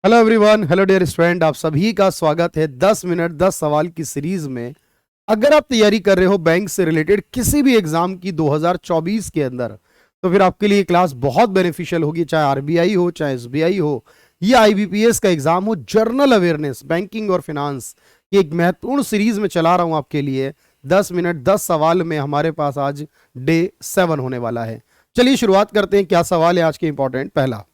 Hello everyone, hello dear student, आप सभी का स्वागत है 10 मिनट 10 सवाल की सीरीज में। अगर आप तैयारी कर रहे हो बैंक से रिलेटेड किसी भी एग्जाम की 2024 के अंदर, तो फिर आपके लिए क्लास बहुत बेनिफिशियल होगी। चाहे आरबीआई हो, चाहे एसबीआई हो, या आईबीपीएस का एग्जाम हो, जर्नल अवेयरनेस, बैंकिंग और फिनांस की एक महत्वपूर्ण सीरीज में चला रहा हूं आपके लिए। 10 मिनट 10 सवाल में हमारे पास आज डे 7 होने वाला है। चलिए शुरुआत करते हैं। क्या सवाल है आज के इंपॉर्टेंट? पहला,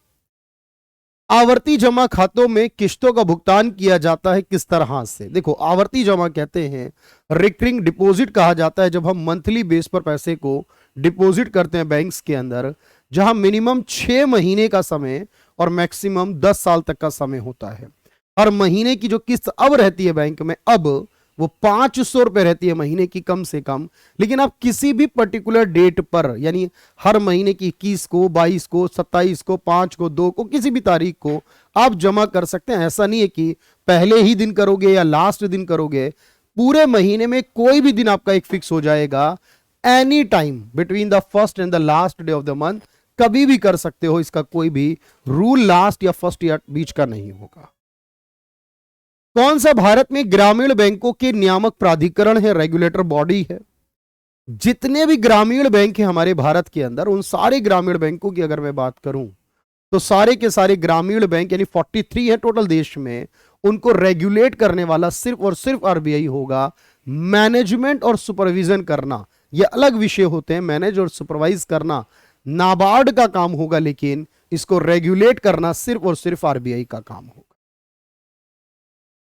आवर्ती जमा खातों में किस्तों का भुगतान किया जाता है किस तरह से? देखो, आवर्ती जमा कहते हैं, रिकरिंग डिपॉजिट कहा जाता है जब हम मंथली बेस पर पैसे को डिपॉजिट करते हैं बैंक्स के अंदर, जहां मिनिमम 6 महीने का समय और मैक्सिमम 10 साल तक का समय होता है। हर महीने की जो किस्त अब रहती है बैंक में, अब वो 500 रुपए रहती है महीने की कम से कम। लेकिन आप किसी भी पर्टिकुलर डेट पर, यानी हर महीने की 21 को, 22 को, 27 को, 5 को, 2 को, किसी भी तारीख को आप जमा कर सकते हैं। ऐसा नहीं है कि पहले ही दिन करोगे या लास्ट दिन करोगे। पूरे महीने में कोई भी दिन आपका एक फिक्स हो जाएगा। Any time between the first and the last day of the month कभी भी कर सकते हो। इसका कोई भी रूल लास्ट या फर्स्ट या बीच का नहीं होगा। कौन सा भारत में ग्रामीण बैंकों के नियामक प्राधिकरण है, रेगुलेटर बॉडी है? जितने भी ग्रामीण बैंक हैं हमारे भारत के अंदर, उन सारे ग्रामीण बैंकों की अगर मैं बात करूं तो सारे के सारे ग्रामीण बैंक, यानी 43 है टोटल देश में, उनको रेगुलेट करने वाला सिर्फ और सिर्फ आरबीआई होगा। मैनेजमेंट और सुपरविजन करना ये अलग विषय होते हैं। मैनेज और सुपरवाइज करना नाबार्ड का काम होगा, लेकिन इसको रेगुलेट करना सिर्फ और सिर्फ आरबीआई का काम होगा।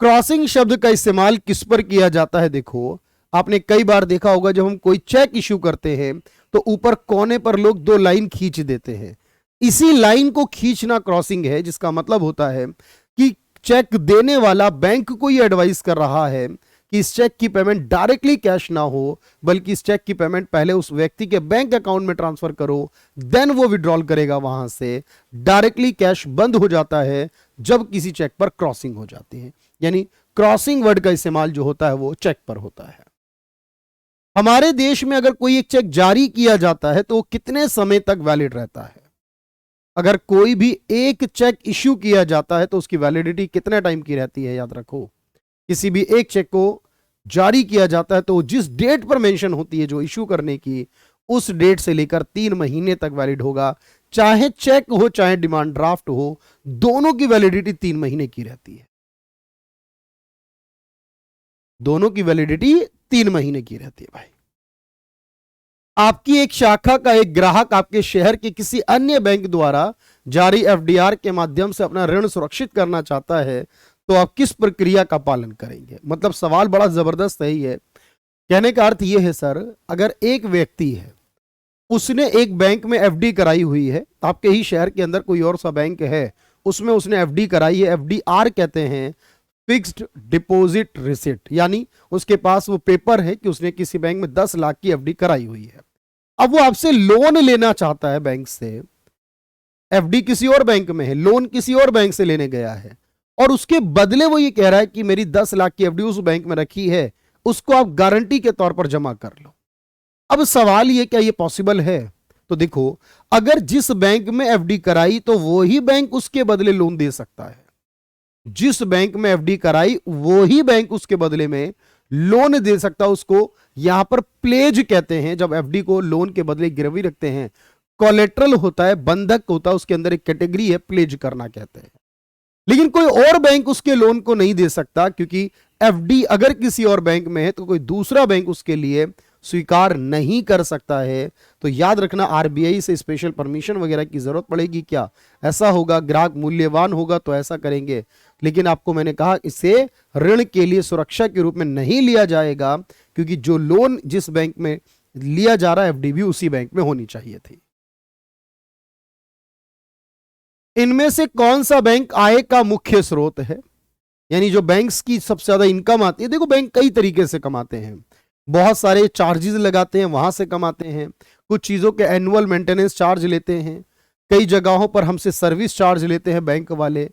क्रॉसिंग शब्द का इस्तेमाल किस पर किया जाता है? देखो, आपने कई बार देखा होगा, जब हम कोई चेक इश्यू करते हैं तो ऊपर कोने पर लोग 2 लाइन खींच देते हैं। इसी लाइन को खींचना क्रॉसिंग है, जिसका मतलब होता है कि चेक देने वाला बैंक को यह एडवाइस कर रहा है कि इस चेक की पेमेंट डायरेक्टली कैश ना हो, बल्कि इस चेक की पेमेंट पहले उस व्यक्ति के बैंक अकाउंट में ट्रांसफर करो, देन वो विड्रॉल करेगा वहां से। डायरेक्टली कैश बंद हो जाता है जब किसी चेक पर क्रॉसिंग हो जाती है। यानी क्रॉसिंग वर्ड का इस्तेमाल जो होता है वो चेक पर होता है। हमारे देश में अगर कोई एक चेक जारी किया जाता है तो वो कितने समय तक वैलिड रहता है? अगर कोई भी एक चेक इश्यू किया जाता है तो उसकी वैलिडिटी कितने टाइम की रहती है? याद रखो, किसी भी एक चेक को जारी किया जाता है तो जिस डेट पर मेंशन होती है जो इश्यू करने की, उस डेट से लेकर 3 महीने तक वैलिड होगा। चाहे चेक हो चाहे डिमांड ड्राफ्ट हो, दोनों की वैलिडिटी 3 महीने की रहती है। दोनों की वैलिडिटी 3 महीने की रहती है भाई। आपकी एक शाखा का एक ग्राहक आपके शहर के किसी अन्य बैंक द्वारा जारी एफडीआर के माध्यम से अपना ऋण सुरक्षित करना चाहता है, तो आप किस प्रक्रिया का पालन करेंगे? मतलब सवाल बड़ा जबरदस्त है ही है। कहने का अर्थ यह है सर, अगर एक व्यक्ति है, उसने एक बैंक में एफडी कराई हुई है, आपके ही शहर के अंदर कोई और सा बैंक है, उसमें उसने एफडी कराई है। एफडीआर कहते हैं फिक्स्ड डिपॉजिट रिसिट, यानी उसके पास वो पेपर है कि उसने किसी बैंक में 10 लाख की एफडी कराई हुई है। अब वो आपसे लोन लेना चाहता है बैंक से। एफडी किसी और बैंक में है, लोन किसी और बैंक से लेने गया है, और उसके बदले वो ये कह रहा है कि मेरी 10 लाख की एफडी उस बैंक में रखी है, उसको आप गारंटी के तौर पर जमा कर लो। अब सवाल ये, क्या ये पॉसिबल है? तो देखो, अगर जिस बैंक में एफडी कराई तो वो ही बैंक उसके बदले लोन दे सकता है। जिस बैंक में एफडी कराई वो ही बैंक उसके बदले में लोन दे सकता है। उसको यहां पर प्लेज कहते हैं। जब एफडी को लोन के बदले गिरवी रखते हैं, कोलेट्रल होता है, बंधक होता है, उसके अंदर एक कैटेगरी है, प्लेज करना कहते हैं। लेकिन कोई और बैंक उसके लोन को नहीं दे सकता, क्योंकि एफडी अगर किसी और बैंक में है तो कोई दूसरा बैंक उसके लिए स्वीकार नहीं कर सकता है। तो याद रखना, आरबीआई से स्पेशल परमिशन वगैरह की जरूरत पड़ेगी क्या? ऐसा होगा, ग्राहक मूल्यवान होगा तो ऐसा करेंगे। लेकिन आपको मैंने कहा, इसे ऋण के लिए सुरक्षा के रूप में नहीं लिया जाएगा, क्योंकि जो लोन जिस बैंक में लिया जा रहा है एफडी भी उसी बैंक में होनी चाहिए थी। इनमें से कौन सा बैंक आय का मुख्य स्रोत है? यानी जो बैंक्स की सबसे ज्यादा इनकम आती है। देखो, बैंक कई तरीके से कमाते हैं। बहुत सारे चार्जेस लगाते हैं, वहां से कमाते हैं। कुछ चीजों के एनुअल मेंटेनेंस चार्ज लेते हैं। कई जगहों पर हमसे सर्विस चार्ज लेते हैं बैंक वाले।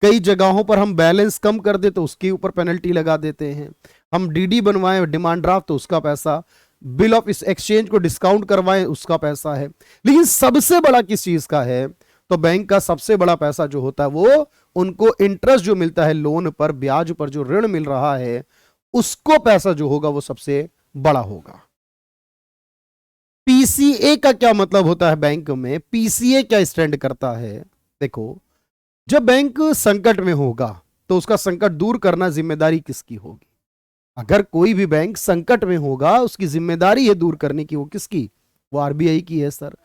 कई जगहों पर हम बैलेंस कम कर दे तो उसके ऊपर पेनल्टी लगा देते हैं। हम डीडी बनवाएं, डिमांड ड्राफ्ट, तो उसका पैसा। बिल ऑफ एक्सचेंज को डिस्काउंट करवाएं, उसका पैसा है। लेकिन सबसे बड़ा किस चीज का है? तो बैंक का सबसे बड़ा पैसा जो होता है वो उनको इंटरेस्ट जो मिलता है लोन पर, ब्याज पर जो ऋण मिल रहा है, उसको पैसा जो होगा वो सबसे बड़ा होगा। पीसीए का क्या मतलब होता है बैंक में? पीसीए क्या स्टैंड करता है? देखो, जब बैंक संकट में होगा तो उसका संकट दूर करना जिम्मेदारी किसकी होगी? अगर कोई भी बैंक संकट में होगा, उसकी जिम्मेदारी है दूर करने की, वो किसकी? वो आरबीआई की है सर।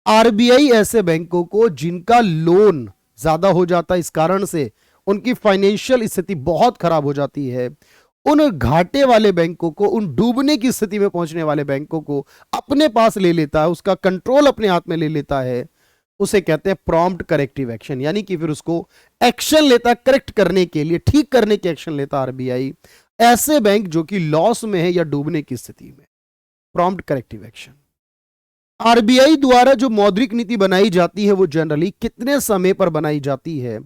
आरबीआई ऐसे बैंकों को जिनका लोन ज्यादा हो जाता है, इस कारण से उनकी फाइनेंशियल स्थिति बहुत खराब हो जाती है, उन घाटे वाले बैंकों को, उन डूबने की स्थिति में पहुंचने वाले बैंकों को अपने पास ले लेता है, उसका कंट्रोल अपने हाथ में ले लेता है। उसे कहते हैं प्रॉम्प्ट करेक्टिव एक्शन, यानी कि फिर उसको एक्शन लेता है करेक्ट करने के लिए, ठीक करने के एक्शन लेता आरबीआई ऐसे बैंक जो कि लॉस में है या डूबने की स्थिति में। Prompt corrective action. आरबीआई द्वारा जो मौद्रिक नीति बनाई जाती है वो जनरली कितने समय पर बनाई जाती है,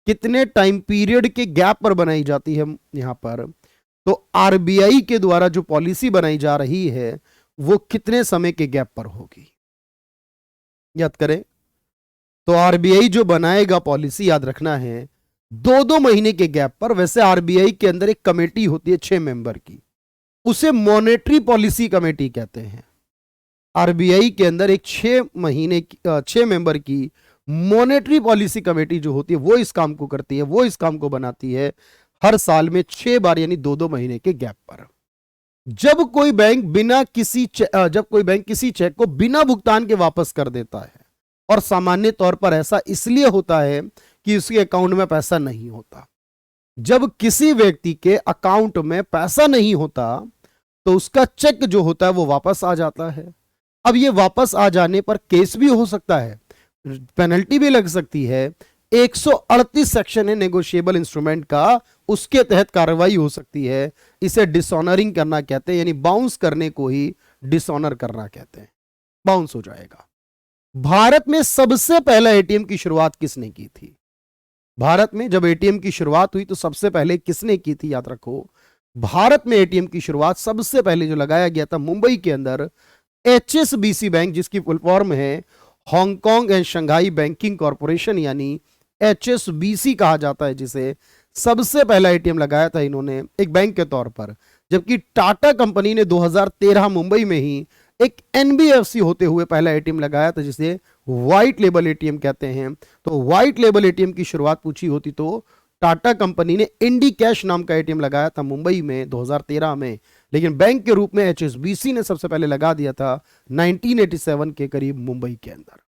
कितने टाइम पीरियड के गैप पर बनाई जाती है? यहां पर तो आरबीआई के द्वारा जो पॉलिसी बनाई जा रही है वो कितने समय के गैप पर होगी? याद करें तो आरबीआई जो बनाएगा पॉलिसी, याद रखना है 2-2 महीने के गैप पर। वैसे आरबीआई के अंदर एक कमेटी होती है 6 मेंबर की, उसे मॉनेटरी पॉलिसी कमेटी कहते हैं। आरबीआई के अंदर एक 6 मेंबर की मॉनेटरी पॉलिसी कमेटी जो होती है वो इस काम को करती है, वो इस काम को बनाती है हर साल में 6 बार, यानी 2-2 महीने के गैप पर। जब कोई बैंक किसी चेक को बिना भुगतान के वापस कर देता है, और सामान्य तौर पर ऐसा इसलिए होता है कि उसके अकाउंट में पैसा नहीं होता। जब किसी व्यक्ति के अकाउंट में पैसा नहीं होता तो उसका चेक जो होता है वो वापस आ जाता है। अब ये वापस आ जाने पर केस भी हो सकता है, पेनल्टी भी लग सकती है। 138 सेक्शन है नेगोशिएबल इंस्ट्रूमेंट का, उसके तहत कार्रवाई हो सकती है। इसे डिसऑनरिंग करना कहते हैं, यानी बाउंस करने को ही डिसऑनर करना कहते हैं, बाउंस हो जाएगा। भारत में सबसे पहला एटीएम की शुरुआत किसने की थी? भारत में जब एटीएम की शुरुआत हुई तो सबसे पहले किसने की थी? याद रखो, भारत में एटीएम की शुरुआत सबसे पहले जो लगाया गया था मुंबई के अंदर, एचएसबीसी बैंक, जिसकी फुल फॉर्म है Hong Kong and Shanghai banking corporation, यानी एचएसबीसी कहा जाता है जिसे। सबसे पहला एटीएम लगाया था इन्होंने एक बैंक के तौर पर, जबकि टाटा कंपनी ने 2013 मुंबई में ही एक एनबीएफसी होते हुए पहला एटीएम लगाया था जिसे व्हाइट लेबल एटीएम कहते हैं। तो व्हाइट लेबल एटीएम की शुरुआत पूछी होती तो टाटा कंपनी ने इंडी कैश नाम का एटीएम लगाया था मुंबई में 2013 में, लेकिन बैंक के रूप में एचएसबीसी ने सबसे पहले लगा दिया था 1987 के करीब मुंबई के अंदर।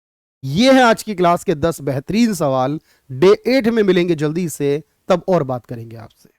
ये है आज की क्लास के 10 बेहतरीन सवाल। डे 8 में मिलेंगे जल्दी से, तब और बात करेंगे आपसे।